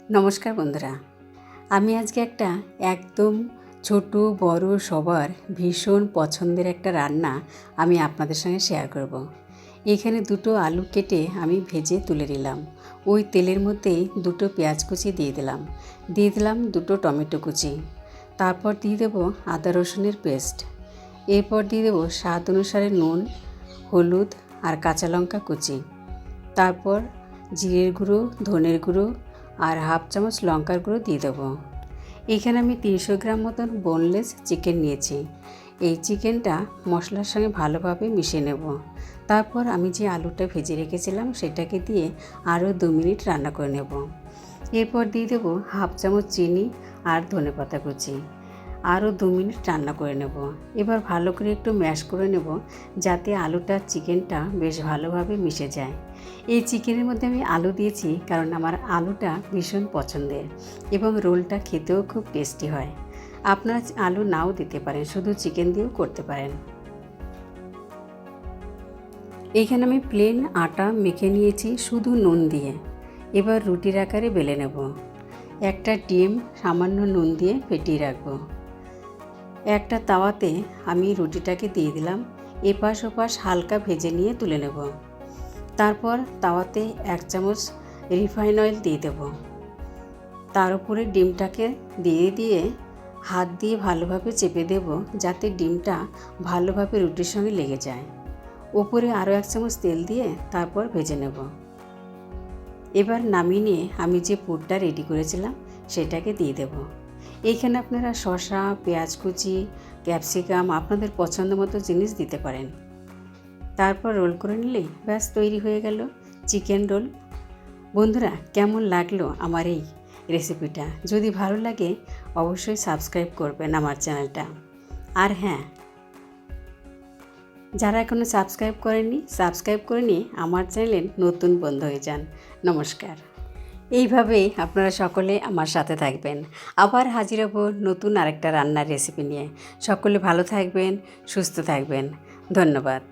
নমস্কার বন্ধুরা, আমি আজকে একটা একদম ছোট বড় সবার ভীষণ পছন্দের একটা রান্না আমি আপনাদের সঙ্গে শেয়ার করব। এখানে দুটো আলু কেটে আমি ভেজে তুলে নিলাম। ওই তেলের মধ্যেই দুটো পেঁয়াজ কুচি দিয়ে দিলাম দুটো টমেটো কুচি, তারপর দিয়ে দেবো আদা রসুনের পেস্ট, এরপর দিয়ে দেবো স্বাদ অনুসারে নুন, হলুদ আর কাঁচা লঙ্কা কুচি, তারপর জিরের গুঁড়ো, ধনের গুঁড়ো আর হাফ চামচ লঙ্কার গুঁড়ো দিয়ে দেবো। এখানে আমি 300 গ্রাম মতন বোনলেস চিকেন নিয়েছি। এই চিকেনটা মশলার সঙ্গে ভালোভাবে মিশিয়ে নেব। তারপর আমি যে আলুটা ভেজে রেখেছিলাম সেটাকে দিয়ে আরও 2 মিনিট রান্না করে নেব। এরপর দিয়ে দেবো হাফ চামচ চিনি আর ধনেপাতা কুচি, আরও 2 মিনিট রান্না করে নেব। এবার ভালো করে একটু ম্যাশ করে নেব যাতে আলুটা চিকেনটা বেশ ভালোভাবে মিশে যায়। এই চিকেনের মধ্যে আমি আলু দিয়েছি কারণ আমার আলুটা ভীষণ পছন্দের এবং রোলটা খেতেও খুব টেস্টি হয়। আপনারা আলু নাও দিতে পারেন, শুধু চিকেন দিয়েও করতে পারেন। এইখানে আমি প্লেন আটা মেখে নিয়েছি শুধু নুন দিয়ে। এবার রুটির আকারে বেলে নেব। একটা ডিম সামান্য নুন দিয়ে ফেটিয়ে রাখবো। একটা তাওয়াতে আমি রুটিটাকে দিয়ে দিলাম, এপাশ ওপাশ হালকা ভেজে নিয়ে তুলে নেব। তারপর তাওয়াতে 1 চামচ রিফাইন অয়েল দিয়ে দেব। তার উপরে ডিমটাকে দিয়ে হাত দিয়ে ভালোভাবে চেপে দেব যাতে ডিমটা ভালোভাবে রুটির সঙ্গে লেগে যায়। ওপরে আরও 1 চামচ তেল দিয়ে তারপর ভেজে নেব। এবার নামিয়ে নিয়ে আমি যে পুরটা রেডি করেছিলাম সেটাকে দিয়ে দেব। এইখানে আপনারা শসা, পেঁয়াজ কুচি, ক্যাপসিকাম আপনাদের পছন্দ মতো জিনিস দিতে পারেন। তারপর রোল করে নিলেই ব্যাস তৈরি হয়ে গেল চিকেন রোল। বন্ধুরা, কেমন লাগলো আমার এই রেসিপিটা? যদি ভালো লাগে অবশ্যই সাবস্ক্রাইব করবেন আমার চ্যানেলটা। আর হ্যাঁ, যারা এখনও সাবস্ক্রাইব করেননি সাবস্ক্রাইব করে নিয়ে আমার চ্যানেলে নতুন বন্ধু হয়ে যান। নমস্কার। এইভাবেই আপনারা সকলে আমার সাথে থাকবেন। আবার হাজির হব নতুন আরেকটা রান্নার রেসিপি নিয়ে। সকলে ভালো থাকবেন, সুস্থ থাকবেন। ধন্যবাদ।